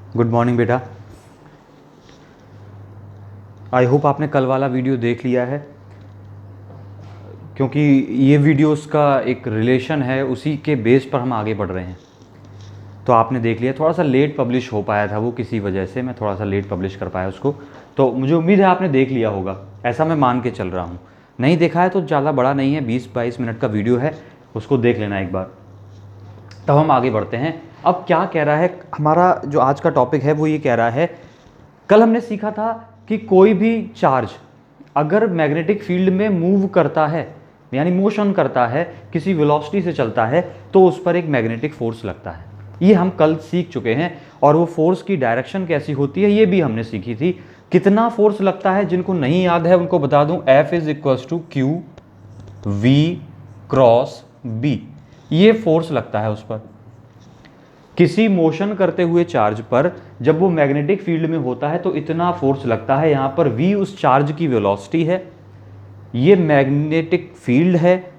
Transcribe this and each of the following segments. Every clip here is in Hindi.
गुड मॉर्निंग बेटा। आई होप आपने कल वाला वीडियो देख लिया है, क्योंकि ये वीडियोस का एक रिलेशन है, उसी के बेस पर हम आगे बढ़ रहे हैं। तो आपने देख लिया, थोड़ा सा लेट पब्लिश हो पाया था वो, किसी वजह से मैं थोड़ा सा लेट पब्लिश कर पाया उसको। तो मुझे उम्मीद है आपने देख लिया होगा, ऐसा मैं मान के चल रहा हूँ। नहीं देखा है तो ज़्यादा बड़ा नहीं है, 20-22 मिनट का वीडियो है, उसको देख लेना एक बार। तब हम आगे बढ़ते हैं। अब क्या कह रहा है हमारा जो आज का टॉपिक है, वो ये कह रहा है, कल हमने सीखा था कि कोई भी चार्ज अगर मैग्नेटिक फील्ड में मूव करता है, यानी मोशन करता है, किसी वेलोसिटी से चलता है, तो उस पर एक मैग्नेटिक फोर्स लगता है। ये हम कल सीख चुके हैं। और वो फोर्स की डायरेक्शन कैसी होती है ये भी हमने सीखी थी। कितना फोर्स लगता है, जिनको नहीं याद है उनको बता दूं, F is equal to Q V cross B. ये फोर्स लगता है उस पर, किसी मोशन करते हुए चार्ज पर जब वो मैग्नेटिक फील्ड में होता है तो इतना फोर्स लगता है। यहां पर v उस चार्ज की वेलोसिटी है, ये मैग्नेटिक फील्ड है,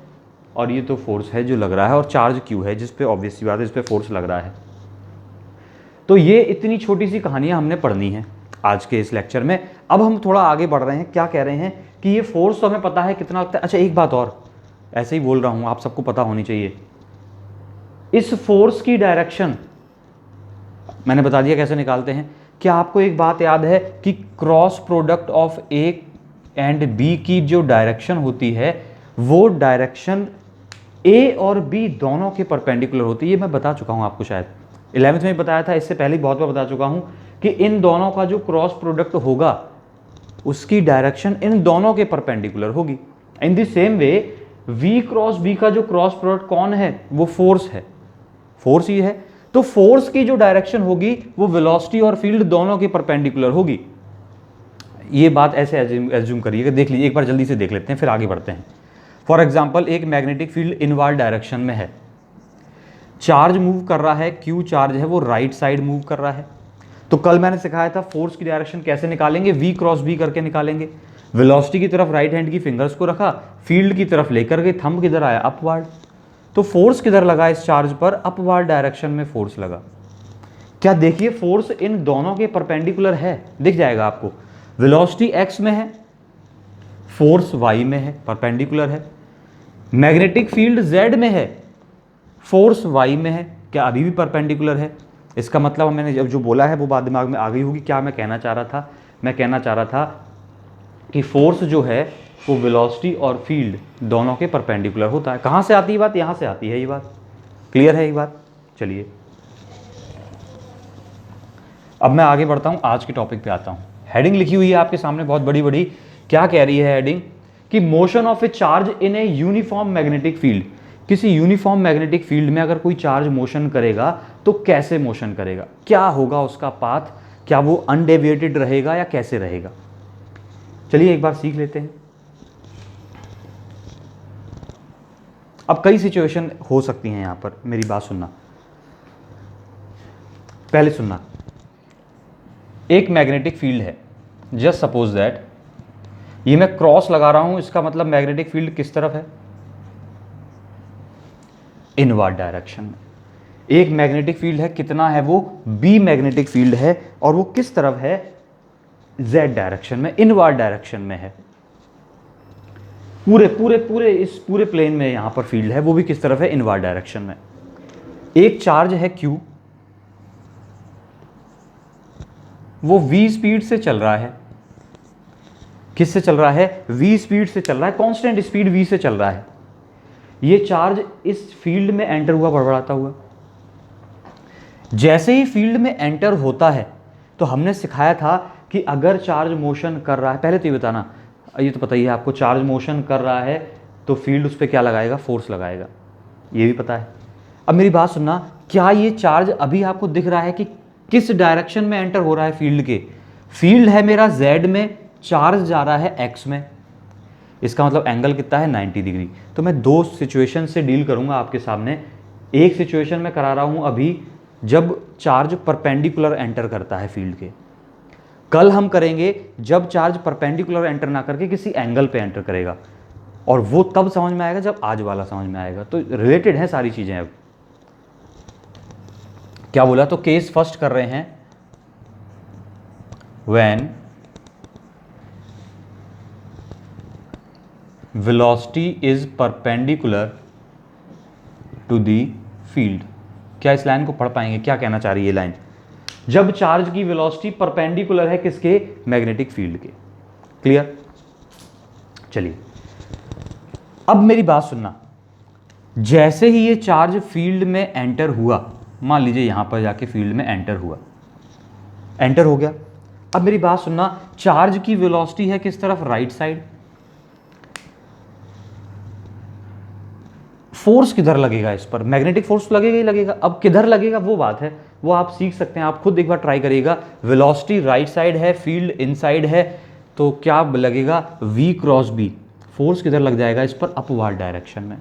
और ये तो फोर्स है जो लग रहा है, और चार्ज q है जिस पे ऑब्वियस सी बात है इस पे फोर्स लग रहा है। तो ये इतनी छोटी सी कहानियां हमने पढ़नी है आज के इस लेक्चर में। अब हम थोड़ा आगे बढ़ रहे हैं। क्या कह रहे हैं कि ये फोर्स तो हमें पता है कितना लगता है। अच्छा, एक बात और, ऐसे ही बोल रहा हूं, आप सबको पता होनी चाहिए, इस फोर्स की डायरेक्शन मैंने बता दिया कैसे निकालते हैं। क्या आपको एक बात याद है कि cross product of A and B की जो डायरेक्शन होती है, वो डायरेक्शन ए और बी दोनों के परपेंडिकुलर होती है। ये मैं बता चुका हूं आपको, शायद 11th में बताया था, इससे पहले बहुत बार बता चुका हूं कि इन दोनों का जो क्रॉस प्रोडक्ट होगा उसकी डायरेक्शन इन दोनों के परपेंडिकुलर होगी। In the same way v cross b का जो क्रॉस प्रोडक्ट कौन है, वो फोर्स है, फोर्स ही है। तो फोर्स की जो डायरेक्शन होगी वो वेलोसिटी और फील्ड दोनों के परपेंडिकुलर होगी। ये बात ऐसे एज्यूम करिएगा, देख लीजिए एक बार, जल्दी से देख लेते हैं फिर आगे बढ़ते हैं। फॉर एग्जांपल, एक मैग्नेटिक फील्ड इनवर्ड डायरेक्शन में है, चार्ज मूव कर रहा है, क्यू चार्ज है, वो राइट साइड मूव कर रहा है। तो कल मैंने सिखाया था फोर्स की डायरेक्शन कैसे निकालेंगे, v क्रॉस b करके निकालेंगे। वेलोसिटी की तरफ राइट हैंड की फिंगर्स को रखा, फील्ड की तरफ लेकर गए, थंब किधर आया, अपवर्ड। तो फोर्स किधर लगा इस चार्ज पर, अपवर्ड डायरेक्शन में फोर्स लगा। क्या देखिए, फोर्स इन दोनों के परपेंडिकुलर है, दिख जाएगा आपको। वेलोसिटी x में है, फोर्स y में है, परपेंडिकुलर है। मैग्नेटिक फील्ड z में है, फोर्स y में है, क्या अभी भी परपेंडिकुलर है। इसका मतलब मैंने जब जो बोला है वो बात दिमाग में आ गई होगी। क्या मैं कहना चाह रहा था, मैं कहना चाह रहा था कि फोर्स जो है वो वेलोसिटी और फील्ड दोनों के परपेंडिकुलर होता है। कहाँ से आती है बात, यहाँ से आती है ये बात। क्लियर है ये बात। चलिए अब मैं आगे बढ़ता हूँ, आज के टॉपिक पे आता हूँ। हेडिंग लिखी हुई है आपके सामने बहुत बड़ी बड़ी। क्या कह रही है हेडिंग, कि motion of A charge in A uniform magnetic field. किसी यूनिफॉर्म मैग्नेटिक फील्ड में अगर कोई चार्ज मोशन करेगा तो कैसे मोशन करेगा, क्या होगा उसका पाथ, क्या वो अनडेविएटेड रहेगा या कैसे रहेगा। चलिए एक बार सीख लेते हैं। अब कई सिचुएशन हो सकती हैं यहां पर, मेरी बात सुनना, पहले सुनना। एक मैग्नेटिक फील्ड है, जस्ट सपोज दैट, ये मैं क्रॉस लगा रहा हूं, इसका मतलब मैग्नेटिक फील्ड किस तरफ है, इनवर्ड डायरेक्शन में। एक मैग्नेटिक फील्ड है, कितना है वो, बी मैग्नेटिक फील्ड है, और वो किस तरफ है, जेड डायरेक्शन में, इनवर्ड डायरेक्शन में है। पूरे पूरे पूरे इस पूरे प्लेन में यहां पर फील्ड है, वो भी किस तरफ है, इनवर्ड डायरेक्शन में। एक चार्ज है Q, वो v स्पीड से चल रहा है। किससे चल रहा है, v स्पीड से चल रहा है, कांस्टेंट स्पीड v से चल रहा है। ये चार्ज इस फील्ड में एंटर हुआ, बड़बड़ाता हुआ। जैसे ही फील्ड में एंटर होता है तो हमने सिखाया था कि अगर चार्ज मोशन कर रहा है, पहले तो ये बताना, ये तो पता ही है आपको, चार्ज मोशन कर रहा है तो फील्ड उस पर क्या लगाएगा, फोर्स लगाएगा, ये भी पता है। अब मेरी बात सुनना, क्या ये चार्ज अभी आपको दिख रहा है कि किस डायरेक्शन में एंटर हो रहा है फील्ड के। फील्ड है मेरा z में, चार्ज जा रहा है x में, इसका मतलब एंगल कितना है, 90 डिग्री। तो मैं दो सिचुएशन से डील करूंगा आपके सामने। एक सिचुएशन में करा रहा हूं अभी, जब चार्ज परपेंडिकुलर एंटर करता है फील्ड के। कल हम करेंगे जब चार्ज परपेंडिकुलर एंटर ना करके किसी एंगल पे एंटर करेगा, और वो तब समझ में आएगा जब आज वाला समझ में आएगा। तो रिलेटेड है सारी चीजें। अब क्या बोला, तो केस फर्स्ट कर रहे हैं, when velocity is perpendicular to the field. क्या इस लाइन को पढ़ पाएंगे, क्या कहना चाह रही है ये लाइन? जब चार्ज की वेलोसिटी परपेंडिकुलर है किसके? मैग्नेटिक फील्ड के। क्लियर? चलिए अब मेरी बात सुनना, जैसे ही ये चार्ज फील्ड में एंटर हुआ, मान लीजिए यहां पर जाके फील्ड में एंटर हुआ, एंटर हो गया। अब मेरी बात सुनना, चार्ज की वेलोसिटी है किस तरफ? Right side. फोर्स किधर लगेगा इस पर? मैग्नेटिक फोर्स लगेगा ही लगेगा। अब किधर लगेगा वो बात है, वो आप सीख सकते हैं, आप खुद एक बार ट्राई करिएगा। वेलोसिटी राइट साइड है, फील्ड इनसाइड है, तो क्या लगेगा? V cross B। फोर्स किधर लग जाएगा इस पर? अपवार्ड डायरेक्शन में।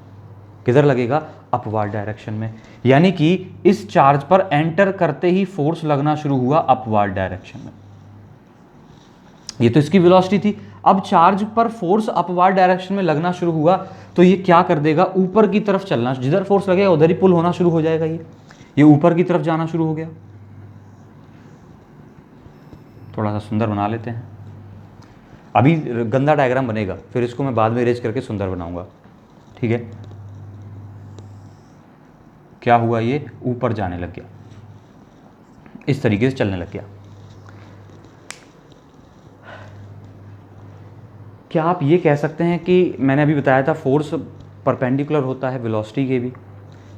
किधर लगेगा? अपवार्ड डायरेक्शन में। यानी कि इस चार्ज पर एंटर करते ही फोर्स लगना शुरू हुआ अपवार्ड डायरेक्शन में। ये तो इसकी वेलोसिटी थी। अब चार्ज पर फोर्स अपवार्ड डायरेक्शन में लगना शुरू हुआ तो ये क्या कर देगा? ऊपर की तरफ चलना, जिधर फोर्स लगेगा उधर ही पुल होना शुरू हो जाएगा। ये ऊपर की तरफ जाना शुरू हो गया। थोड़ा सा सुंदर बना लेते हैं। अभी गंदा डायग्राम बनेगा, फिर इसको मैं बाद में इरेज करके सुंदर बनाऊंगा। ठीक है? क्या हुआ? ये ऊपर जाने लग गया, इस तरीके से चलने लग गया। क्या आप ये कह सकते हैं कि मैंने अभी बताया था फोर्स परपेंडिकुलर होता है वेलोसिटी के भी,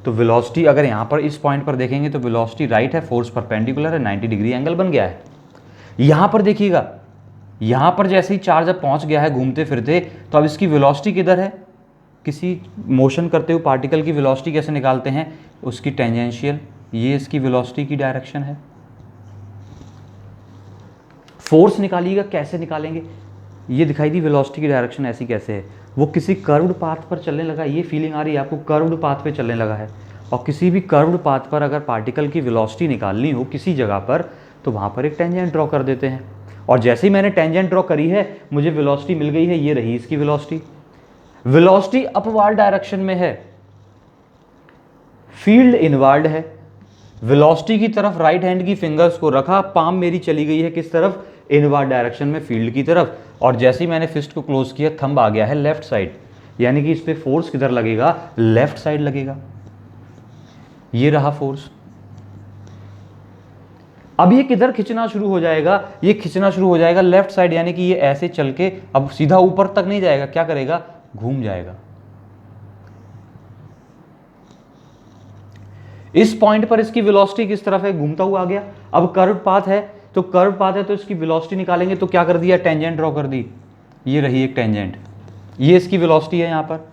तो वेलोसिटी अगर यहाँ पर इस पॉइंट पर देखेंगे तो वेलोसिटी राइट है, फोर्स परपेंडिकुलर है, 90 डिग्री एंगल बन गया है। यहाँ पर देखिएगा, यहाँ पर जैसे ही चार्ज अब पहुँच गया है घूमते फिरते, तो अब इसकी वेलोसिटी किधर है? किसी मोशन करते हुए पार्टिकल की वेलोसिटी कैसे निकालते हैं? उसकी टेंजेंशियल, ये इसकी वेलोसिटी की डायरेक्शन है। फोर्स निकालिएगा, कैसे निकालेंगे? ये दिखाई दी वेलोसिटी की डायरेक्शन ऐसी कैसे है? वो किसी कर्व्ड पाथ पर चलने लगा, ये फीलिंग आ रही है आपको, कर्व्ड पाथ पे चलने लगा है। और किसी भी कर्व्ड पाथ पर अगर पार्टिकल की वेलोसिटी निकालनी हो किसी जगह पर, तो वहाँ पर एक टेंजेंट ड्रॉ कर देते हैं। और जैसे ही मैंने टेंजेंट ड्रॉ करी है, मुझे वेलोसिटी मिल गई है, ये रही इसकी वेलोसिटी। वेलोसिटी अपवार्ड डायरेक्शन में है, फील्ड इनवर्ड है। वेलोसिटी की तरफ राइट हैंड की फिंगर्स को रखा, पाम मेरी चली गई है किस तरफ? इनवर्ड डायरेक्शन में, फील्ड की तरफ। और जैसे ही मैंने फिस्ट को क्लोज किया, थंब आ गया है लेफ्ट साइड, यानी कि इस पे फोर्स किधर लगेगा? लेफ्ट साइड लगेगा। ये रहा फोर्स। अब ये किधर खिंचना शुरू हो जाएगा? ये खिंचना शुरू हो जाएगा लेफ्ट साइड, यानी कि ये ऐसे चल के अब सीधा ऊपर तक नहीं जाएगा, क्या करेगा? घूम जाएगा। इस पॉइंट पर इसकी वेलोसिटी किस तरफ है? घूमता हुआ आ गया। अब कर्व पाथ है, तो कर्व पाथ है तो इसकी वेलोसिटी निकालेंगे, तो क्या कर दिया? टेंजेंट ड्रॉ कर दी। ये रही एक टेंजेंट, ये इसकी वेलोसिटी है। यहाँ पर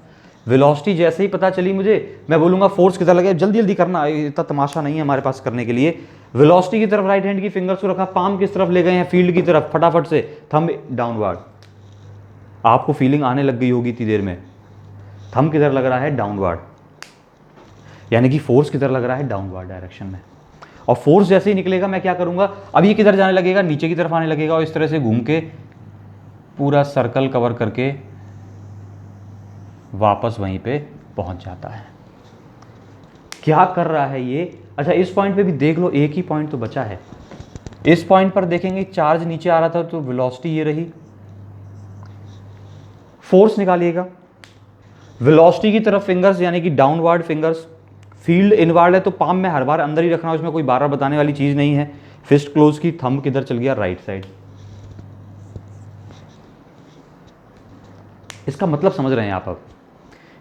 वेलोसिटी जैसे ही पता चली मुझे, मैं बोलूंगा फोर्स किधर लगे, जल्दी जल्दी करना, इतना तमाशा नहीं है हमारे पास करने के लिए। वेलोसिटी की तरफ राइट हैंड की फिंगर्स को रखा, पाम किस तरफ ले गए हैं? फील्ड की तरफ। फटाफट से थंब डाउनवर्ड। आपको फीलिंग आने लग गई होगी इतनी देर में, थंब किधर लग रहा है? डाउनवर्ड, यानी कि फोर्स किधर लग रहा है? डाउनवर्ड डायरेक्शन में। और फोर्स जैसे ही निकलेगा मैं क्या करूंगा? अब ये किधर जाने लगेगा? नीचे की तरफ आने लगेगा, और इस तरह से घूम के पूरा सर्कल कवर करके वापस वहीं पे पहुंच जाता है। क्या कर रहा है ये? अच्छा, इस पॉइंट पे भी देख लो, एक ही पॉइंट तो बचा है। इस पॉइंट पर देखेंगे चार्ज नीचे आ रहा था, तो वेलोसिटी ये रही। फोर्स निकालिएगा, वेलोसिटी की तरफ फिंगर्स, यानी कि डाउनवर्ड फिंगर्स। फील्ड इनवर्ड है तो पाम में हर बार अंदर ही रखना, उसमें कोई बार बार बताने वाली चीज नहीं है। फिस्ट क्लोज की, थंब किधर चल गया? Right side. इसका मतलब समझ रहे हैं आप? अब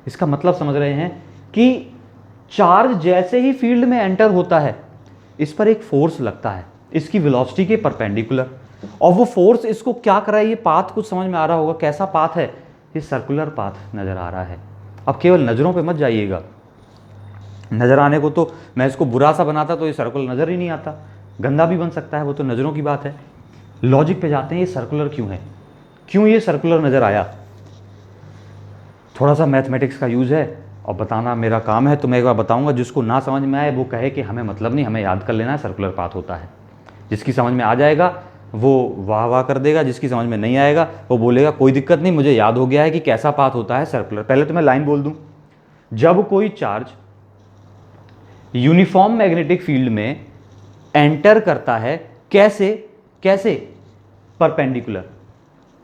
इसका मतलब समझ रहे हैं कि चार्ज जैसे ही फील्ड में एंटर होता है, इस पर एक फोर्स लगता है इसकी वेलोसिटी के परपेंडिकुलर, और वो फोर्स इसको क्या कर रहा है? ये पाथ कुछ समझ में आ रहा होगा, कैसा पाथ है? ये सर्कुलर पाथ नजर आ रहा है। अब केवल नजरों पे मत जाइएगा, नजर आने को तो मैं इसको बुरा सा बनाता तो ये सर्कुलर नजर ही नहीं आता, गंदा भी बन सकता है, वो तो नजरों की बात है। लॉजिक पे जाते हैं, ये सर्कुलर क्यों है? क्यों ये सर्कुलर नजर आया? थोड़ा सा मैथमेटिक्स का यूज है और बताना मेरा काम है, तो मैं एक बार बताऊंगा। जिसको ना समझ में आए वो कहे कि हमें मतलब नहीं, हमें याद कर लेना है सर्कुलर पाथ होता है। जिसकी समझ में आ जाएगा वो वाह वाह कर देगा, जिसकी समझ में नहीं आएगा वो बोलेगा कोई दिक्कत नहीं, मुझे याद हो गया है कि कैसा पाथ होता है सर्कुलर। पहले तो मैं लाइन बोल दूं, जब कोई चार्ज यूनिफॉर्म मैग्नेटिक फील्ड में एंटर करता है, कैसे कैसे परपेंडिकुलर।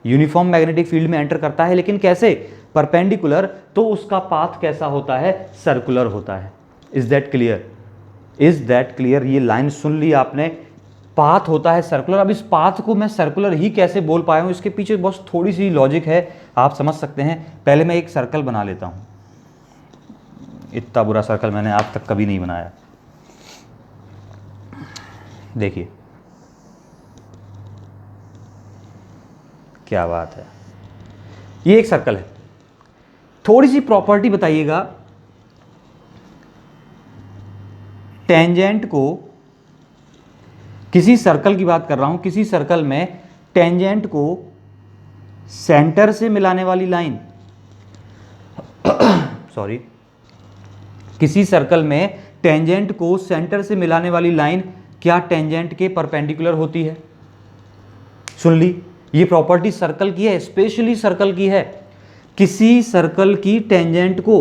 यूनिफॉर्म मैग्नेटिक फील्ड में एंटर करता है, लेकिन कैसे? परपेंडिकुलर। तो उसका पाथ कैसा होता है? सर्कुलर होता है। Is that clear? Is that clear? ये लाइन सुन ली आपने, पाथ होता है सर्कुलर। अब इस पाथ को मैं सर्कुलर ही कैसे बोल पाया हूं, इसके पीछे बस थोड़ी सी लॉजिक है, आप समझ सकते हैं। पहले मैं एक सर्कल बना लेता हूं। इतना बुरा सर्कल मैंने आज तक कभी नहीं बनाया। देखिए क्या बात है, ये एक सर्कल है। थोड़ी सी प्रॉपर्टी बताइएगा, टेंजेंट को, किसी सर्कल की बात कर रहा हूं, किसी सर्कल में टेंजेंट को सेंटर से मिलाने वाली लाइन सॉरी, किसी सर्कल में टेंजेंट को सेंटर से मिलाने वाली लाइन क्या टेंजेंट के परपेंडिकुलर होती है? सुन ली, ये प्रॉपर्टी सर्कल की है, स्पेशली सर्कल की है। किसी सर्कल की टेंजेंट को,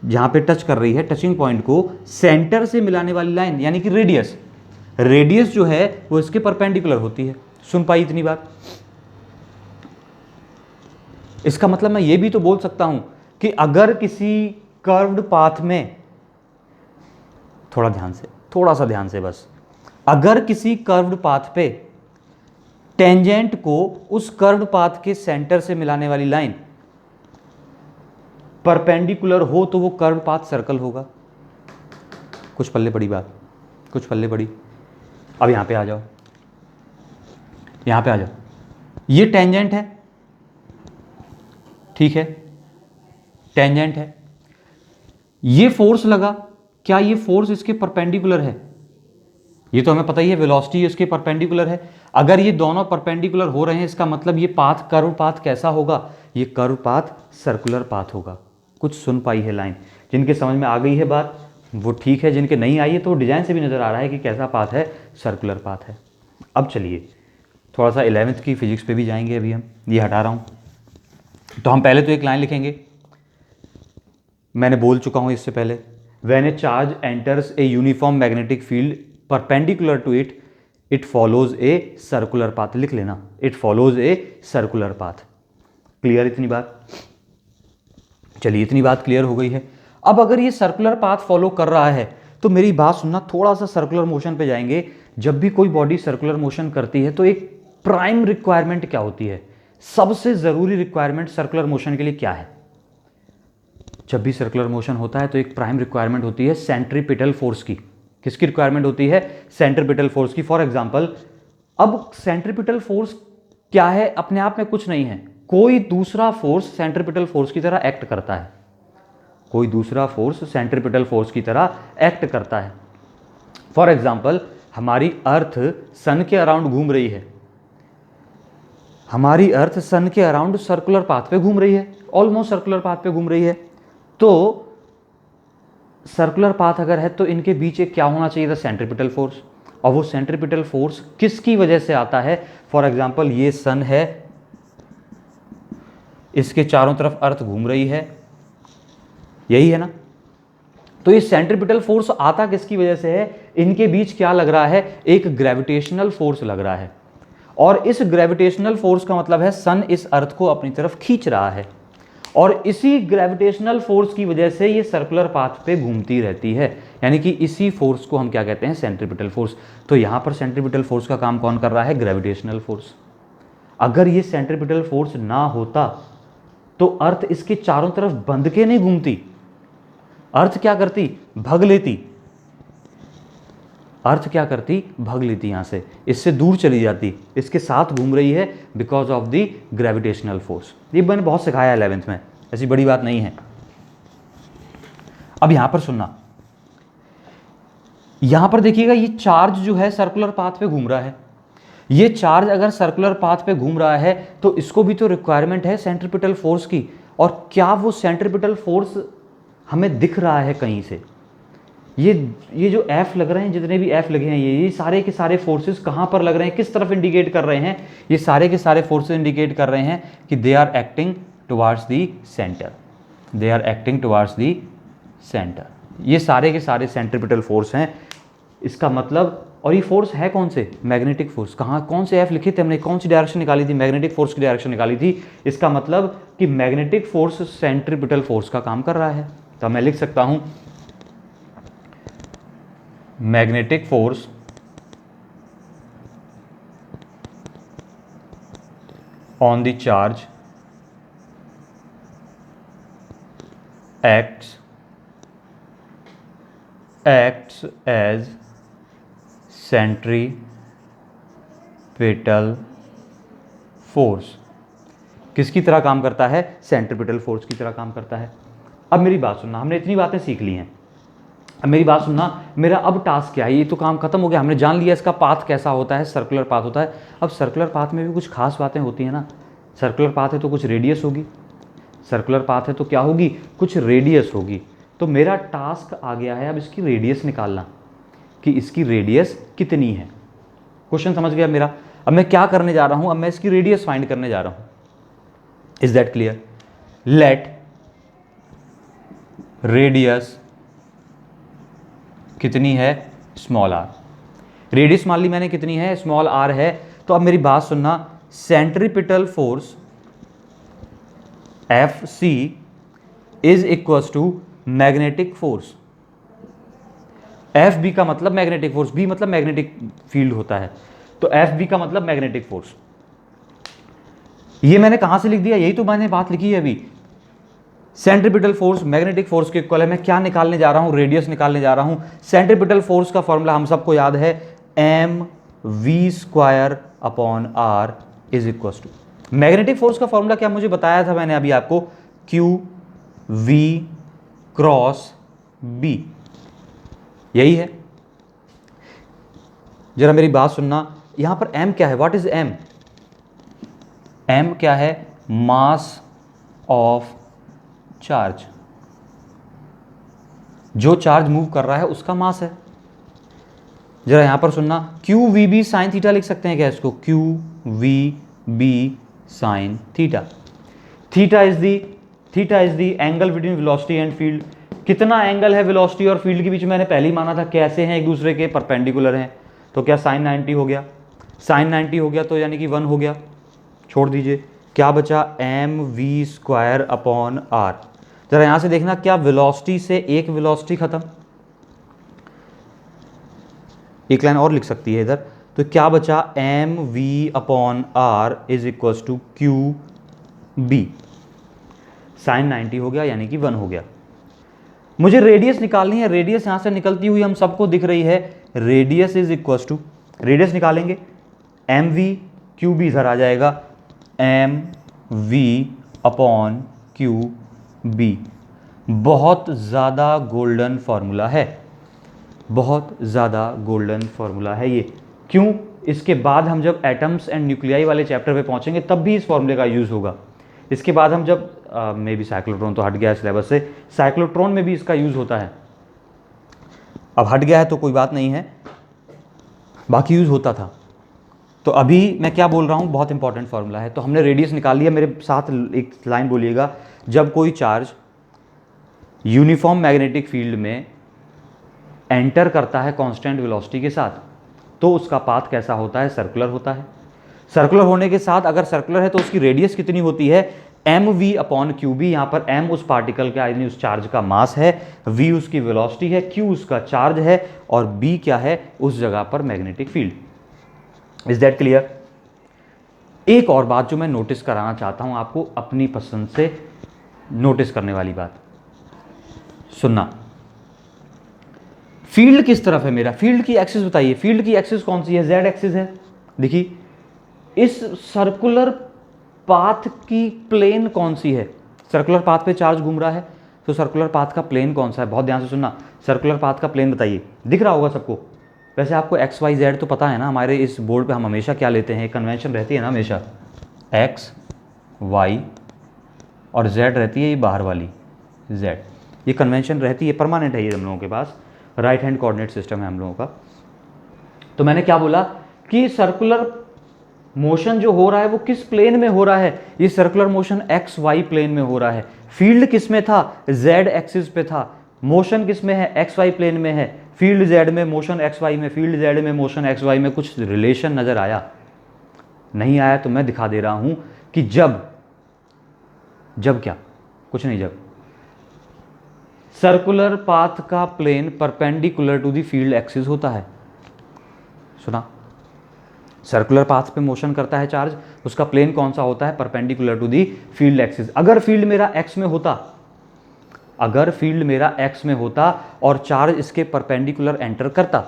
जहां पे टच कर रही है, टचिंग पॉइंट को सेंटर से मिलाने वाली लाइन यानी कि रेडियस, रेडियस जो है वो इसके परपेंडिकुलर होती है। सुन पाई इतनी बात? इसका मतलब मैं ये भी तो बोल सकता हूं कि अगर किसी कर्व्ड पाथ में, थोड़ा ध्यान से, थोड़ा सा ध्यान से बस, अगर किसी कर्व्ड पाथ पे टेंजेंट को उस कर्व्ड पाथ के सेंटर से मिलाने वाली लाइन परपेंडिकुलर हो तो वो कर्व्ड पाथ सर्कल होगा। कुछ पल्ले पड़ी बात? कुछ पल्ले पड़ी? अब यहां पे आ जाओ, यहां पे आ जाओ। ये टेंजेंट है, ठीक है, टेंजेंट है। ये फोर्स लगा, क्या ये फोर्स इसके परपेंडिकुलर है? ये तो हमें पता ही है, वेलोसिटी इसके परपेंडिकुलर है। अगर ये दोनों परपेंडिकुलर हो रहे हैं, इसका मतलब ये पाथ, कर्व पाथ कैसा होगा? ये कर्व पाथ सर्कुलर पाथ होगा। कुछ सुन पाई है लाइन? जिनके समझ में आ गई है बात वो ठीक है, जिनके नहीं आई है तो डिजाइन से भी नजर आ रहा है कि कैसा पाथ है, सर्कुलर पाथ है। अब चलिए थोड़ा सा 11th की फिजिक्स पे भी जाएंगे। अभी हम ये हटा रहा हूं, तो हम पहले तो एक लाइन लिखेंगे, मैंने बोल चुका हूं इससे पहले, when a charge enters a uniform magnetic field perpendicular to it, it follows a circular path. लिख लेना, it follows a circular path. Clear इतनी बात? चलिए इतनी बात क्लियर हो गई है। अब अगर ये सर्कुलर पाथ फॉलो कर रहा है तो मेरी बात सुनना, थोड़ा सा सर्कुलर मोशन पे जाएंगे। जब भी कोई बॉडी सर्कुलर मोशन करती है तो एक प्राइम रिक्वायरमेंट क्या होती है? सबसे जरूरी रिक्वायरमेंट सर्कुलर मोशन के लिए क्या है? जब भी सर्कुलर मोशन होता है तो एक प्राइम रिक्वायरमेंट होती है सेंट्रीपिटल फोर्स की। किसकी रिक्वायरमेंट होती है? सेंट्रीपिटल फोर्स की। फॉर एग्जांपल, अब सेंट्रीपिटल फोर्स क्या है? अपने आप में कुछ नहीं है, कोई दूसरा फोर्स सेंट्रीपिटल फोर्स की तरह एक्ट करता है। कोई दूसरा फोर्स सेंट्रीपिटल फोर्स की तरह एक्ट करता है। फॉर एग्जांपल, हमारी अर्थ सन के अराउंड घूम रही है, हमारी अर्थ सन के अराउंड सर्कुलर पाथ पे घूम रही है, ऑलमोस्ट सर्कुलर पाथ पे घूम रही है। तो सर्कुलर पाथ अगर है तो इनके बीच एक क्या होना चाहिए था? Centripetal force. और वो सेंट्रीपिटल फोर्स किसकी वजह से आता है? फॉर एग्जांपल, ये सन है, इसके चारों तरफ अर्थ घूम रही है, यही है ना? तो ये सेंट्रीपिटल फोर्स आता किसकी वजह से है? इनके बीच क्या लग रहा है? एक ग्रेविटेशनल फोर्स लग रहा है। और इस ग्रेविटेशनल फोर्स का मतलब है सन इस अर्थ को अपनी तरफ खींच रहा है, और इसी ग्रेविटेशनल फोर्स की वजह से ये सर्कुलर पाथ पे घूमती रहती है। यानी कि इसी फोर्स को हम क्या कहते हैं? Centripetal force. तो यहां पर सेंट्रीपिटल फोर्स का काम कौन कर रहा है? Gravitational force. अगर ये सेंट्रीपिटल फोर्स ना होता तो अर्थ इसके चारों तरफ बंध के नहीं घूमती, अर्थ क्या करती? भग लेती। अर्थ क्या करती? भग लेती, यहां से इससे दूर चली जाती, इसके साथ घूम रही है because of the gravitational force. ये मैंने बहुत सिखाया 11th में, ऐसी बड़ी बात नहीं है। अब यहां पर सुनना, यहां पर देखिएगा, ये चार्ज जो है सर्कुलर पाथ पे घूम रहा है। ये चार्ज अगर सर्कुलर पाथ पे घूम रहा है तो इसको भी तो रिक्वायरमेंट है सेंट्रीपिटल फोर्स की। और क्या वो सेंट्रीपिटल फोर्स हमें दिख रहा है कहीं से? ये जो एफ लग रहे हैं, जितने भी एफ लगे हैं, ये सारे के सारे फोर्सेस कहां पर लग रहे हैं? किस तरफ इंडिकेट कर रहे हैं? ये सारे के सारे फोर्सेस इंडिकेट कर रहे हैं कि they are acting towards the centre, they are acting towards the centre. ये सारे के सारे सेंट्रीपिटल फोर्स हैं। इसका मतलब और ये फोर्स है कौन से, मैग्नेटिक फोर्स। कहाँ, कौन से एफ लिखे थे हमने, कौन सी डायरेक्शन निकाली थी, मैग्नेटिक फोर्स की डायरेक्शन निकाली थी। इसका मतलब कि मैग्नेटिक फोर्स सेंट्रीपिटल फोर्स का काम कर रहा है। तो मैं लिख सकता हूं magnetic force on the charge acts as centripetal force. किसकी तरह काम करता है, सेंट्रीपिटल फोर्स की तरह काम करता है। अब मेरी बात सुनना, हमने इतनी बातें सीख ली हैं, अब मेरी बात सुनना, मेरा अब टास्क क्या है, ये तो काम खत्म हो गया, हमने जान लिया इसका पाथ कैसा होता है, सर्कुलर पाथ होता है। अब सर्कुलर पाथ में भी कुछ खास बातें होती हैं ना, सर्कुलर पाथ है तो कुछ रेडियस होगी, सर्कुलर पाथ है तो क्या होगी, कुछ रेडियस होगी। तो मेरा टास्क आ गया है अब इसकी रेडियस निकालना, कि इसकी रेडियस कितनी है। क्वेश्चन समझ गया मेरा। अब मैं क्या करने जा रहा हूं, अब मैं इसकी रेडियस फाइंड करने जा रहा हूं। Is that clear. Let radius कितनी है, स्मॉल आर। रेडियस मान ली मैंने कितनी है, स्मॉल आर है। तो अब मेरी बात सुनना, centripetal force F C is equal to magnetic force. F B का मतलब मैग्नेटिक फोर्स, बी मतलब मैग्नेटिक फील्ड होता है, तो एफ बी का मतलब मैग्नेटिक फोर्स। ये मैंने कहां से लिख दिया, यही तो मैंने बात लिखी है अभी। सेंट्रीपिटल फोर्स मैग्नेटिक फोर्स के इक्वल है। मैं क्या निकालने जा रहा हूं, रेडियस निकालने जा रहा हूं। सेंट्रीपिटल फोर्स का फॉर्मूला हम सबको याद है, M V square upon R is equal to. Magnetic force का फॉर्मूला क्या मुझे बताया था मैंने अभी आपको, क्यू वी क्रॉस बी, यही है। जरा मेरी बात सुनना, यहां पर m क्या है, व्हाट इज m, m क्या है, मास ऑफ चार्ज। जो चार्ज मूव कर रहा है उसका मास है। जरा यहां पर सुनना, Q V B sine theta लिख सकते हैं क्या इसको, Q V B sine theta. Theta is the angle between velocity and field. कितना एंगल है वेलोसिटी और फील्ड के बीच में, मैंने पहले ही माना था कैसे हैं, एक दूसरे के परपेंडिकुलर हैं। तो क्या साइन 90 हो गया, साइन 90 हो गया तो यानी कि 1 हो गया, छोड़ दीजिए। क्या बचा, M V square upon R. जरा यहां से देखना, क्या वेलोसिटी से एक वेलोसिटी खत्म, एक लाइन और लिख सकती है इधर। तो क्या बचा, M V upon R is equal to Q B. Sine 90 हो गया यानी कि 1 हो गया। मुझे रेडियस निकालनी है, रेडियस यहां से निकलती हुई हम सबको दिख रही है, radius is equal to, radius निकालेंगे, एम वी, क्यू बी इधर आ जाएगा, M V upon Q B. बहुत ज़्यादा गोल्डन फॉर्मूला है, बहुत ज़्यादा गोल्डन फॉर्मूला है ये। क्यों, इसके बाद हम जब एटम्स एंड न्यूक्लियाई वाले चैप्टर पे पहुंचेंगे तब भी इस फॉर्मूले का यूज़ होगा। इसके बाद हम जब मे बी साइक्लोट्रॉन तो हट गया सिलेबस से, साइक्लोट्रॉन में भी इसका यूज़ होता है। अब हट गया है तो कोई बात नहीं है, बाकी यूज़ होता था। तो अभी मैं क्या बोल रहा हूँ, बहुत इंपॉर्टेंट फॉर्मूला है। तो हमने रेडियस निकाल लिया, मेरे साथ एक लाइन बोलिएगा, जब कोई चार्ज यूनिफॉर्म मैग्नेटिक फील्ड में एंटर करता है कांस्टेंट वेलोसिटी के साथ तो उसका पाथ कैसा होता है, सर्कुलर होता है। सर्कुलर होने के साथ अगर सर्कुलर है तो उसकी रेडियस कितनी होती है, M V upon Q B. यहाँ पर एम उस पार्टिकल का यानी उस चार्ज का मास है, वी उसकी वेलोसिटी है, क्यू उसका चार्ज है और बी क्या है, उस जगह पर magnetic field. Is that clear. एक और बात जो मैं नोटिस कराना चाहता हूं आपको, अपनी पसंद से नोटिस करने वाली बात सुनना। फील्ड किस तरफ है मेरा, फील्ड की एक्सिस बताइए, फील्ड की एक्सिस कौन सी है, जेड एक्सिस है। देखिए इस सर्कुलर पाथ की प्लेन कौन सी है, सर्कुलर पाथ पे चार्ज घूम रहा है तो सर्कुलर पाथ का प्लेन कौन सा है, बहुत ध्यान से सुनना। सर्कुलर पाथ का प्लेन बताइए, दिख रहा होगा सबको। वैसे आपको एक्स वाई जेड तो पता है ना, हमारे इस बोर्ड पे हम हमेशा क्या लेते हैं, कन्वेंशन रहती है ना हमेशा, एक्स वाई और जेड रहती है ये बाहर वाली जेड, ये कन्वेंशन रहती है, परमानेंट है ये हम लोगों के पास, राइट हैंड कोऑर्डिनेट सिस्टम है हम लोगों का। तो मैंने क्या बोला कि सर्कुलर मोशन जो हो रहा है वो किस प्लेन में हो रहा है, ये circular motion X Y plane में हो रहा है। फील्ड किस में था, जेड एक्सिस पे था। मोशन किस में है, एक्स वाई प्लेन में है। फील्ड जेड में मोशन एक्स वाई में, फील्ड जेड में मोशन एक्स वाई में कुछ रिलेशन नज़र आया? नहीं आया तो मैं दिखा दे रहा हूं कि जब क्या, कुछ नहीं, जब सर्कुलर पाथ का plane perpendicular to the field axis होता है। सुना? सर्कुलर पाथ पे मोशन करता है चार्ज, उसका प्लेन कौन सा होता है? Perpendicular to the field axis. अगर फील्ड मेरा एक्स में होता, अगर फील्ड मेरा एक्स में होता और चार्ज इसके परपेंडिकुलर एंटर करता,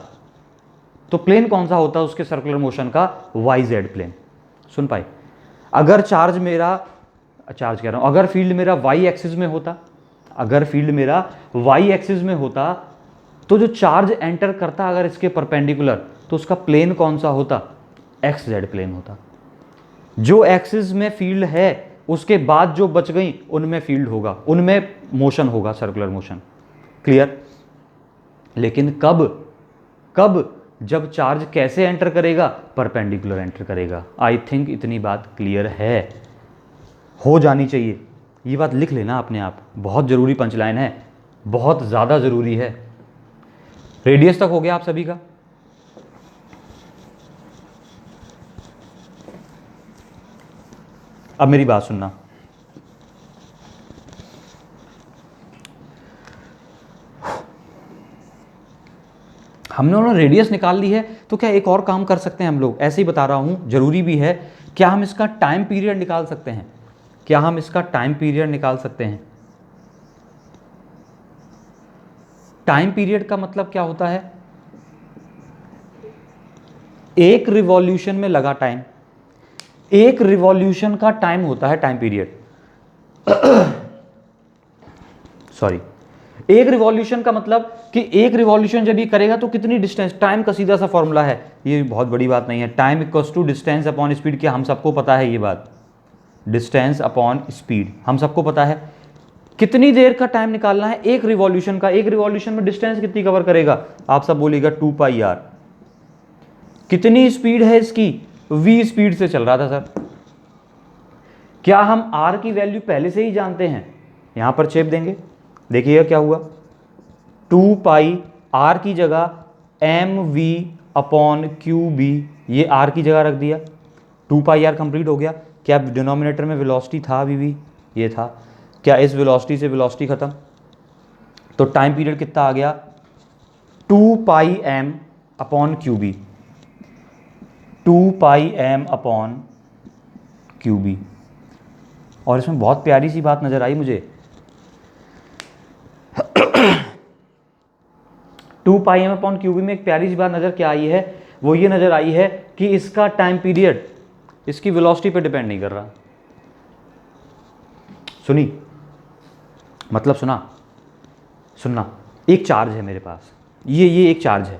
तो प्लेन कौन सा होता उसके सर्कुलर मोशन का? Y Z plane. सुन पाए? अगर चार्ज कह रहा हूं, अगर फील्ड मेरा वाई एक्सिस में होता, अगर फील्ड मेरा वाई एक्सिस में होता, तो जो चार्ज एंटर करता अगर इसके परपेंडिकुलर, तो उसका प्लेन कौन सा होता? एक्स जेड प्लेन होता। जो एक्सिस में फील्ड है उसके बाद जो बच गई उनमें फील्ड होगा, उनमें मोशन होगा, सर्कुलर मोशन। क्लियर? लेकिन कब जब चार्ज कैसे एंटर करेगा? परपेंडिकुलर एंटर करेगा। आई थिंक इतनी बात क्लियर है, हो जानी चाहिए। ये बात लिख लेना अपने आप, बहुत जरूरी पंचलाइन है, बहुत ज्यादा जरूरी है। रेडियस तक हो गया आप सभी का? अब मेरी बात सुनना, हमने रेडियस निकाल ली है, तो क्या एक और काम कर सकते हैं हम लोग? ऐसे ही बता रहा हूं, जरूरी भी है। क्या हम इसका टाइम पीरियड निकाल सकते हैं? क्या हम इसका टाइम पीरियड निकाल सकते हैं? टाइम पीरियड का मतलब क्या होता है? एक रिवॉल्यूशन में लगा टाइम, एक रिवॉल्यूशन का टाइम होता है टाइम पीरियड। सॉरी, एक रिवॉल्यूशन का मतलब कि एक रिवॉल्यूशन जब ये करेगा तो कितनी डिस्टेंस, टाइम का सीधा सा फॉर्मूला है, ये बहुत बड़ी बात नहीं है। Time equals to distance upon speed, क्या हम सबको पता है ये बात? डिस्टेंस अपॉन स्पीड हम सबको पता है। कितनी देर का टाइम निकालना है एक रिवॉल्यूशन का? एक रिवॉल्यूशन में डिस्टेंस कितनी कवर करेगा? आप सब बोलिएगा 2 पाई आर। कितनी स्पीड है इसकी? v स्पीड से चल रहा था सर। क्या हम r की वैल्यू पहले से ही जानते हैं? यहां पर चेप देंगे, देखिएगा क्या हुआ। 2 पाई r की जगह mv अपॉन qb, ये r की जगह रख दिया। 2 पाई r कंप्लीट हो गया। क्या डिनोमिनेटर में वेलोसिटी था अभी भी? ये था। क्या इस वेलोसिटी से वेलोसिटी खत्म? तो टाइम पीरियड कितना आ गया? 2 पाई m अपॉन qb, 2 पाई m अपॉन qb। और इसमें बहुत प्यारी सी बात नजर आई मुझे। 2 पाई m अपॉन qb में एक प्यारी सी बात नजर क्या आई है? वो ये नजर आई है कि इसका टाइम पीरियड इसकी वेलोसिटी पे डिपेंड नहीं कर रहा। सुनी? मतलब सुनना, एक चार्ज है मेरे पास, ये एक चार्ज है,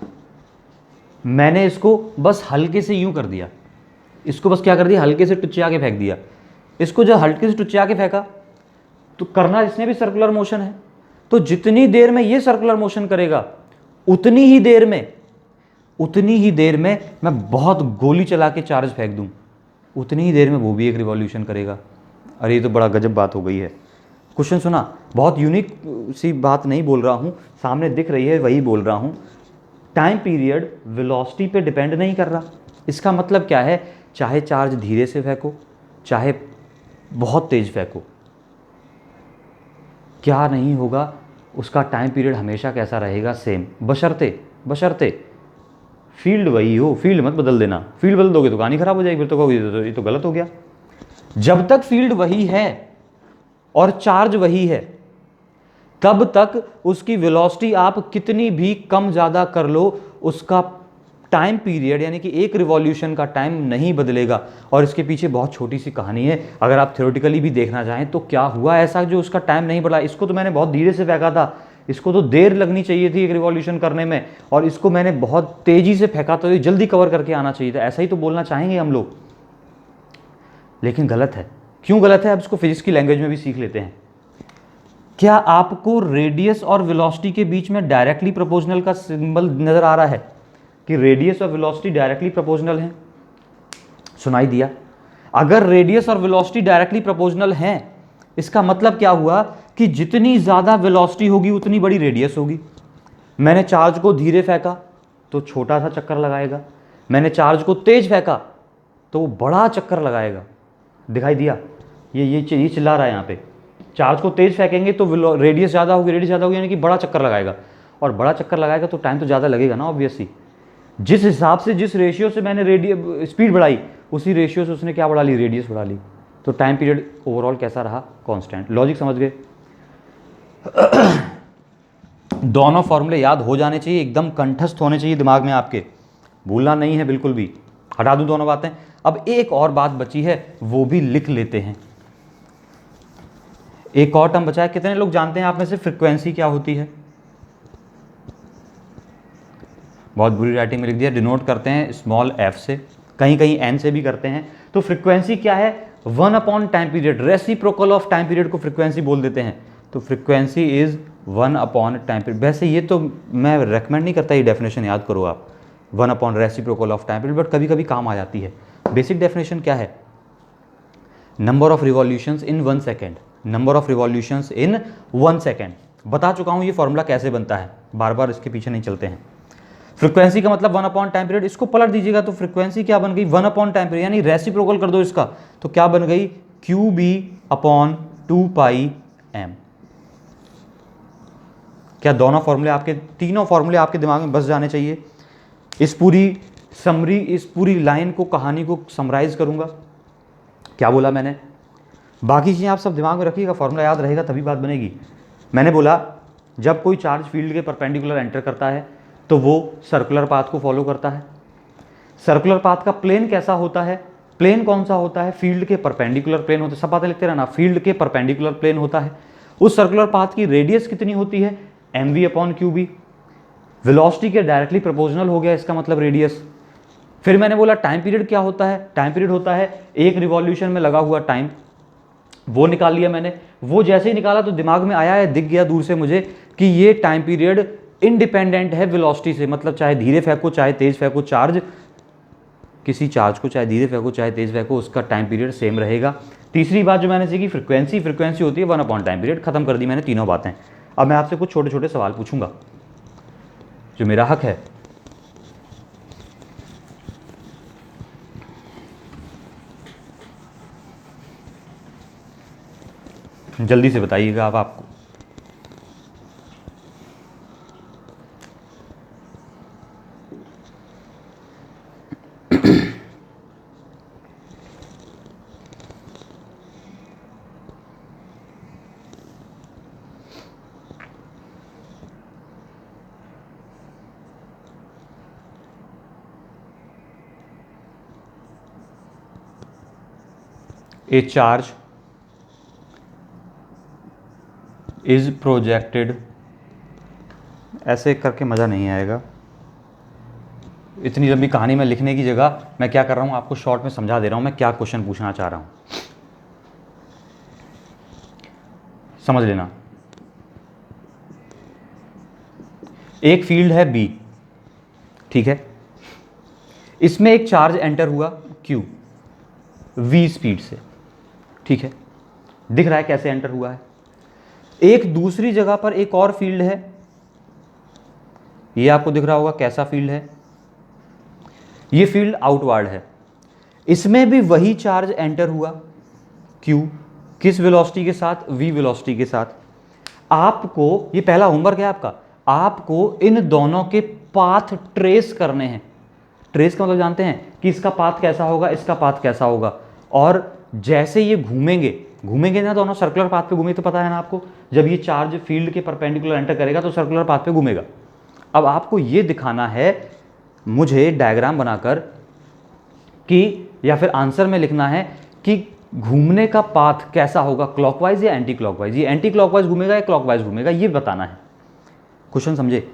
मैंने इसको बस हल्के से यूं कर दिया, इसको बस क्या कर दिया? हल्के से टुच्चा के फेंक दिया। इसको जब हल्के से टुच्चा के फेंका तो करना इसने भी सर्कुलर मोशन है, तो जितनी देर में ये सर्कुलर मोशन करेगा उतनी ही देर में मैं बहुत गोली चला के चार्ज फेंक दूं, उतनी ही देर में वो भी एक रिवॉल्यूशन करेगा। अरे ये तो बड़ा गजब बात हो गई है। क्वेश्चन सुना? बहुत यूनिक सी बात नहीं बोल रहा हूं, सामने दिख रही है वही बोल रहा हूं। टाइम पीरियड वेलोसिटी पे डिपेंड नहीं कर रहा। इसका मतलब क्या है? चाहे चार्ज धीरे से फेंको, चाहे बहुत तेज फेंको, क्या नहीं होगा? उसका टाइम पीरियड हमेशा कैसा रहेगा? सेम, बशर्ते फील्ड वही हो। फील्ड मत बदल देना, फील्ड बदल दोगे तो कहानी खराब हो जाएगी, फिर तो कहोगे ये तो गलत हो गया। जब तक फील्ड वही है और चार्ज वही है, तब तक उसकी वेलोसिटी आप कितनी भी कम ज़्यादा कर लो, उसका टाइम पीरियड यानी कि एक रिवॉल्यूशन का टाइम नहीं बदलेगा। और इसके पीछे बहुत छोटी सी कहानी है, अगर आप थ्योरेटिकली भी देखना चाहें तो क्या हुआ ऐसा जो उसका टाइम नहीं बढ़ा। इसको तो मैंने बहुत धीरे से फेंका था, इसको तो देर लगनी चाहिए थी एक रिवॉल्यूशन करने में, और इसको मैंने बहुत तेज़ी से फेंका तो ये जल्दी कवर करके आना चाहिए था। ऐसा ही तो बोलना चाहेंगे हम लोग, लेकिन गलत है। क्यों गलत है? अब इसको फिजिक्स की लैंग्वेज में भी सीख लेते हैं। क्या आपको रेडियस और वेलोसिटी के बीच में डायरेक्टली प्रोपोर्शनल का सिंबल नजर आ रहा है कि रेडियस और वेलोसिटी डायरेक्टली प्रोपोर्शनल हैं? सुनाई दिया? अगर रेडियस और वेलोसिटी डायरेक्टली प्रोपोर्शनल हैं, इसका मतलब क्या हुआ कि जितनी ज़्यादा वेलोसिटी होगी उतनी बड़ी रेडियस होगी। मैंने चार्ज को धीरे फेंका तो छोटा सा चक्कर लगाएगा, मैंने चार्ज को तेज फेंका तो वो बड़ा चक्कर लगाएगा। दिखाई दिया? ये चिल्ला रहा है यहाँ पे। चार्ज को तेज फेंकेंगे तो रेडियस ज़्यादा होगी यानी कि बड़ा चक्कर लगाएगा, और बड़ा चक्कर लगाएगा तो टाइम तो ज़्यादा लगेगा ना ऑब्वियसली। जिस हिसाब से, जिस रेशियो से मैंने स्पीड बढ़ाई, उसी रेशियो से उसने क्या बढ़ा ली, रेडियस बढ़ा ली। तो टाइम पीरियड ओवरऑल कैसा रहा, कांस्टेंट। लॉजिक समझ गए? दोनों फॉर्मूले याद हो जाने चाहिए, एकदम कंठस्थ होने चाहिए दिमाग में आपके, भूलना नहीं है बिल्कुल भी। हटा दूं दोनों बातें। अब एक और बात बची है, वो भी लिख लेते हैं। एक और टर्म बचा है। कितने लोग जानते हैं आप में से फ्रीक्वेंसी क्या होती है? बहुत बुरी राइटिंग में लिख दिया। डिनोट करते हैं स्मॉल f से, कहीं कहीं n से भी करते हैं। तो फ्रीक्वेंसी क्या है? 1 time period, reciprocal of time period को फ्रीक्वेंसी बोल देते हैं। तो फ्रीक्वेंसी इज 1 टाइम पीरियड। वैसे ये तो मैं रेकमेंड नहीं करता, ये डेफिनेशन याद करो आप, 1 reciprocal of time period, but कभी कभी काम आ जाती है। बेसिक डेफिनेशन क्या है? Number of revolutions in 1 second, number of revolutions in 1 second. बता चुका हूं ये फॉर्मूला कैसे बनता है, बार बार इसके पीछे नहीं चलते हैं। फ्रीक्वेंसी का मतलब 1 टाइम पीरियड, इसको पलट दीजिएगा तो फ्रीक्वेंसी क्या बन गई, 1 टाइम पीरियड, यानी रेसिप्रोकल कर दो इसका तो क्या बन गई, QB/2πm। क्या दोनों फॉर्मूले आपके, तीनों फॉर्मूले आपके दिमाग में बस जाने चाहिए। इस पूरी लाइन को, कहानी को समराइज करूंगा। क्या बोला मैंने? बाकी चीज़ें आप सब दिमाग में रखिएगा, फॉर्मूला याद रहेगा तभी बात बनेगी। मैंने बोला जब कोई चार्ज फील्ड के परपेंडिकुलर एंटर करता है तो वो सर्कुलर पाथ को फॉलो करता है। सर्कुलर पाथ का प्लेन कैसा होता है? प्लेन कौन सा होता है? फील्ड के परपेंडिकुलर प्लेन होता है। सब बातें लिखते रहना, फील्ड के परपेंडिकुलर प्लेन होता है। उस सर्कुलर पाथ की रेडियस कितनी होती है? mv/qb। वेलोसिटी के डायरेक्टली प्रोपोर्शनल हो गया इसका मतलब रेडियस। फिर मैंने बोला टाइम पीरियड क्या होता है? टाइम पीरियड होता है एक रिवॉल्यूशन में लगा हुआ टाइम, वो निकाल लिया मैंने। वो जैसे ही निकाला तो दिमाग में आया है, दिख गया दूर से मुझे कि ये टाइम पीरियड इंडिपेंडेंट है वेलोसिटी से, मतलब चाहे धीरे फेंको चाहे तेज फेंको चार्ज, किसी चार्ज को चाहे धीरे फेंको चाहे तेज फेंको उसका टाइम पीरियड सेम रहेगा। तीसरी बात जो मैंने सीखी, फ्रीक्वेंसी होती है 1 टाइम पीरियड। खत्म कर दी मैंने तीनों बातें। अब मैं आपसे कुछ छोटे छोटे सवाल पूछूंगा जो मेरा हक है। जल्दी से बताइएगा अब आपको। A charge is projected, ऐसे करके मज़ा नहीं आएगा। इतनी लंबी कहानी में लिखने की जगह मैं क्या कर रहा हूँ, आपको शॉर्ट में समझा दे रहा हूँ मैं क्या क्वेश्चन पूछना चाह रहा हूँ, समझ लेना। एक फील्ड है B, ठीक है, इसमें एक चार्ज एंटर हुआ Q V स्पीड से, ठीक है, दिख रहा है कैसे एंटर हुआ है। एक दूसरी जगह पर एक और फील्ड है, ये आपको दिख रहा होगा कैसा फील्ड है, ये फील्ड आउटवर्ड है। इसमें भी वही चार्ज एंटर हुआ Q, किस वेलोसिटी के साथ, V वेलोसिटी के साथ। आपको, ये पहला होमवर्क है आपका, आपको इन दोनों के पाथ ट्रेस करने हैं। ट्रेस का मतलब जानते हैं कि इसका पाथ कैसा होगा, इसका पाथ कैसा होगा, और जैसे ये घूमेंगे ना, दोनों सर्कुलर पाथ पे घूमे, तो पता है ना आपको, जब ये चार्ज फील्ड के परपेंडिकुलर एंटर करेगा तो सर्कुलर पाथ पे घूमेगा। अब आपको ये दिखाना है मुझे डायग्राम बनाकर कि, या फिर आंसर में लिखना है कि घूमने का पाथ कैसा होगा, क्लॉकवाइज या एंटी क्लॉकवाइज। ये एंटी क्लॉकवाइज घूमेगा या क्लॉकवाइज घूमेगा, ये बताना है। क्वेश्चन समझे?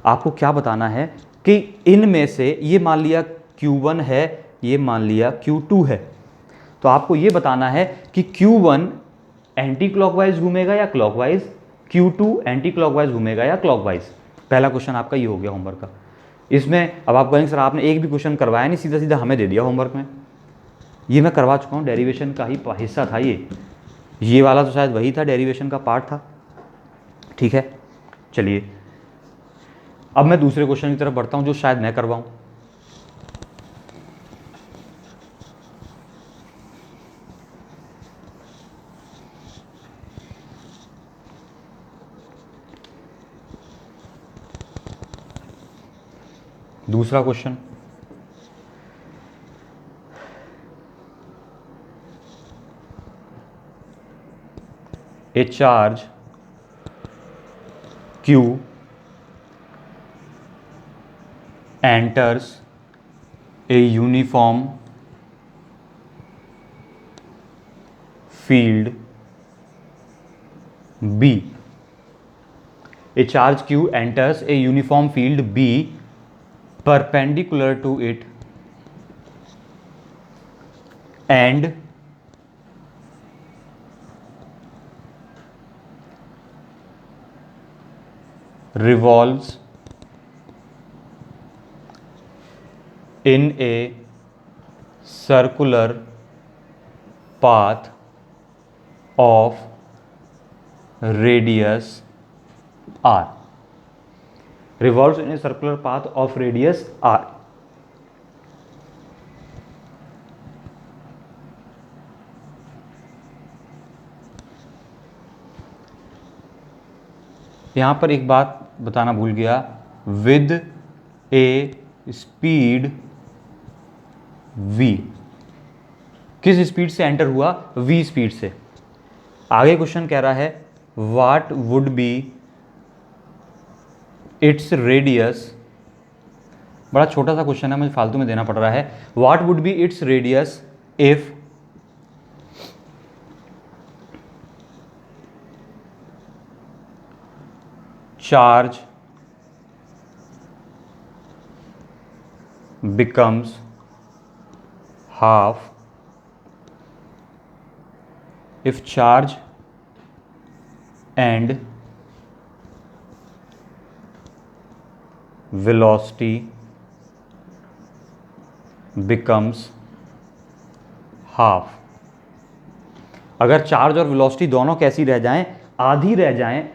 आपको क्या बताना है कि इनमें से ये मान लिया Q1 है, ये मान लिया Q2 है, तो आपको ये बताना है कि Q1 एंटी क्लॉकवाइज घूमेगा या क्लॉकवाइज, Q2 एंटी क्लॉकवाइज घूमेगा या क्लॉकवाइज। पहला क्वेश्चन आपका ये हो गया होमवर्क का। इसमें अब आप कहेंगे सर आपने एक भी क्वेश्चन करवाया नहीं, सीधा सीधा हमें दे दिया होमवर्क में। ये मैं करवा चुका हूँ, डेरिवेशन का ही हिस्सा था ये वाला तो शायद वही था, डेरिवेशन का पार्ट था, ठीक है। चलिए अब मैं दूसरे क्वेश्चन की तरफ बढ़ता हूं जो शायद मैं करवाऊं। दूसरा question, A charge Q enters a uniform field B. A charge Q enters a uniform field B perpendicular to it and revolves in a circular path of radius r. Revolves in a circular path of radius r. यहां पर एक बात बताना भूल गया, विद ए स्पीड v। किस स्पीड से एंटर हुआ? v स्पीड से। आगे क्वेश्चन कह रहा है what would be its radius. बड़ा छोटा सा क्वेश्चन है, मुझे फालतू में देना पड़ रहा है। What would be its radius if charge becomes half, if charge and velocity becomes half। अगर चार्ज और वेलोसिटी दोनों कैसी रह जाएं? आधी रह जाएं।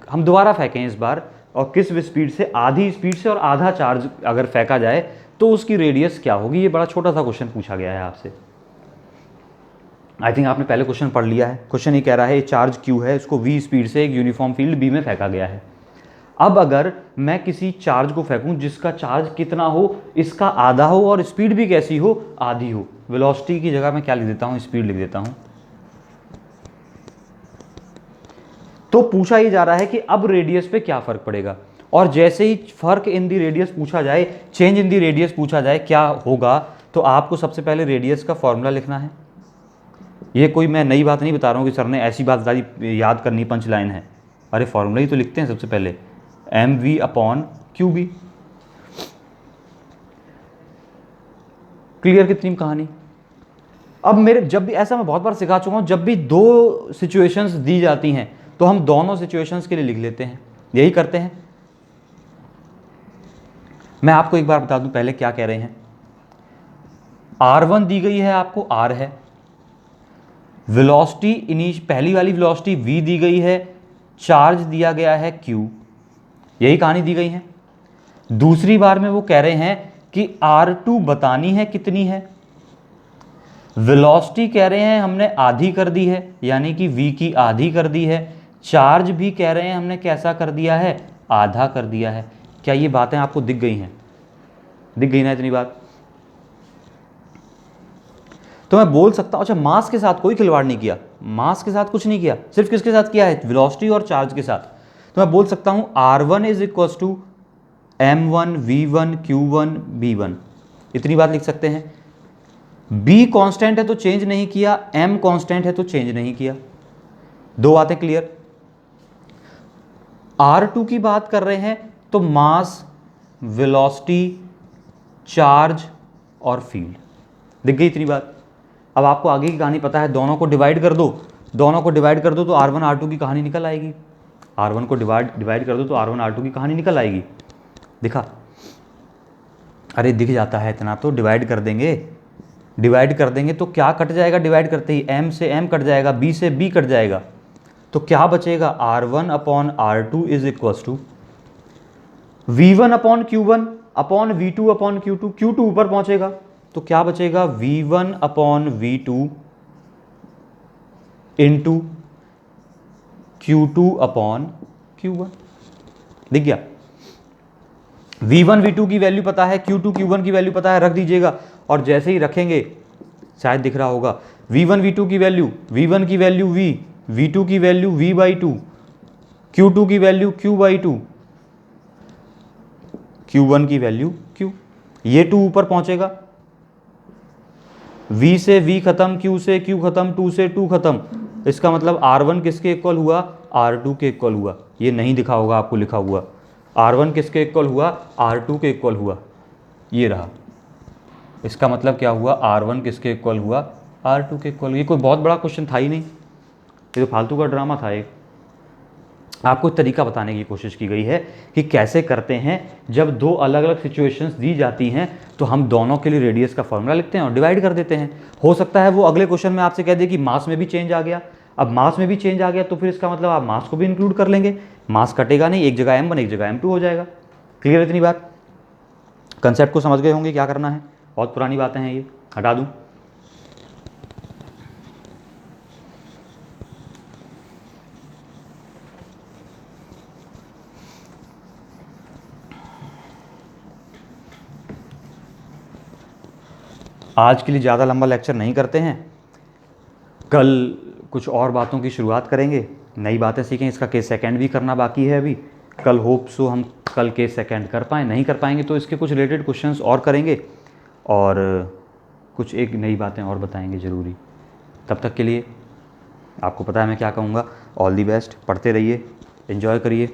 हम दोबारा फेंकें इस बार, और किस स्पीड से? आधी स्पीड से, और आधा चार्ज अगर फेंका जाए तो उसकी रेडियस क्या होगी? ये बड़ा छोटा सा क्वेश्चन पूछा गया है आपसे। आई थिंक आपने पहले क्वेश्चन पढ़ लिया है। क्वेश्चन ये कह रहा है चार्ज Q है, इसको v स्पीड से एक यूनिफॉर्म फील्ड B में फेंका गया है। अब अगर मैं किसी चार्ज को फेंकूं जिसका चार्ज कितना हो? इसका आधा हो, और स्पीड भी कैसी हो? आधी हो। वेलोसिटी की जगह मैं क्या लिख देता हूं? स्पीड लिख देता हूं। तो पूछा ही जा रहा है कि अब रेडियस पे क्या फर्क पड़ेगा, और जैसे ही फर्क इन दी रेडियस पूछा जाए, चेंज इन दी रेडियस पूछा जाए, क्या होगा? तो आपको सबसे पहले रेडियस का फॉर्मूला लिखना है। ये कोई मैं नई बात नहीं बता रहा हूँ कि सर ने ऐसी बात सारी याद करनी पंच लाइन है। अरे फॉर्मूला ही तो लिखते हैं सबसे पहले, mv/qb। क्लियर कितनी कहानी? अब मेरे जब भी ऐसा, मैं बहुत बार सिखा चुका हूँ, जब भी दो सिचुएशंस दी जाती हैं तो हम दोनों सिचुएशंस के लिए लिख लेते हैं, यही करते हैं। मैं आपको एक बार बता दूं पहले क्या कह रहे हैं। R1 दी गई है, आपको R है। वेलोसिटी पहली वाली वेलोसिटी v दी गई है, चार्ज दिया गया है Q, यही कहानी दी गई है। दूसरी बार में वो कह रहे हैं कि R2 बतानी है कितनी है। वेलोसिटी कह रहे हैं हमने आधी कर दी है, यानी कि v की आधी कर दी है। चार्ज भी कह रहे हैं हमने कैसा कर दिया है? आधा कर दिया है। क्या ये बातें आपको दिख गई हैं? दिख गई ना इतनी बात? तो मैं बोल सकता हूं, अच्छा मास के साथ कोई खिलवाड़ नहीं किया, मास के साथ कुछ नहीं किया, सिर्फ किसके साथ किया है? वेलोसिटी और चार्ज के साथ। तो मैं बोल सकता हूं R1 is equal to m1 v1 q1 b1, इतनी बात लिख सकते हैं। b कांस्टेंट है तो चेंज नहीं किया, m कांस्टेंट है तो चेंज नहीं किया। दो बातें क्लियर। R2 की बात कर रहे हैं तो मास, वेलोसिटी, चार्ज और फील्ड, दिख गई इतनी बात। अब आपको आगे की कहानी पता है, दोनों को डिवाइड कर दो, दोनों को डिवाइड कर दो तो R1 R2 की कहानी निकल आएगी। R1 को डिवाइड कर दो तो R1 R2 की कहानी निकल आएगी। दिखा? अरे दिख जाता है इतना तो डिवाइड कर देंगे। डिवाइड कर देंगे तो क्या कट जाएगा? डिवाइड करते ही m से m कट जाएगा, b से b कट जाएगा, तो क्या बचेगा? R1/R2 is equal to V1 upon Q1 upon V2 upon Q2, Q2 ऊपर पहुंचेगा तो क्या बचेगा, V1 upon V2 into Q2 upon Q1। दिख गया, V1 V2 की वैल्यू पता है, Q2 Q1 की वैल्यू पता है, रख दीजिएगा। और जैसे ही रखेंगे, शायद दिख रहा होगा, V1 V2 की वैल्यू, V1 की वैल्यू V, V2 की वैल्यू V/2, Q2 की वैल्यू Q/2, Q1 की वैल्यू Q। ये 2 ऊपर पहुंचेगा, V से V खत्म, Q से Q खत्म, 2 से 2 खत्म। इसका मतलब R1 किसके इक्वल हुआ, R2 के इक्वल हुआ। ये नहीं दिखा होगा आपको लिखा हुआ, R1 किसके इक्वल हुआ, R2 के इक्वल हुआ। ये रहा, इसका मतलब क्या हुआ, R1 किसके इक्वल हुआ, R2 के इक्वल। ये कोई बहुत बड़ा क्वेश्चन था ही नहीं, ये तो फालतू का ड्रामा था एक। आपको तरीका बताने की कोशिश की गई है कि कैसे करते हैं। जब दो अलग अलग सिचुएशंस दी जाती हैं तो हम दोनों के लिए रेडियस का फॉर्मूला लिखते हैं और डिवाइड कर देते हैं। हो सकता है वो अगले क्वेश्चन में आपसे कह दे कि मास में भी चेंज आ गया। अब मास में भी चेंज आ गया तो फिर इसका मतलब आप मास को भी इंक्लूड कर लेंगे, मास कटेगा नहीं, एक जगह M1 एक जगह M2 हो जाएगा। क्लियर इतनी बात, कंसेप्ट को समझ गए होंगे क्या करना है। बहुत पुरानी बातें हैं ये, हटा दूँ। आज के लिए ज़्यादा लंबा लेक्चर नहीं करते हैं, कल कुछ और बातों की शुरुआत करेंगे, नई बातें सीखें। इसका केस सेकंड भी करना बाकी है अभी, कल होप सो हम कल केस सेकंड कर पाएँ। नहीं कर पाएंगे तो इसके कुछ रिलेटेड क्वेश्चंस और करेंगे और कुछ एक नई बातें और बताएंगे ज़रूरी। तब तक के लिए आपको पता है मैं क्या कहूँगा, ऑल दी बेस्ट, पढ़ते रहिए, एंजॉय करिए।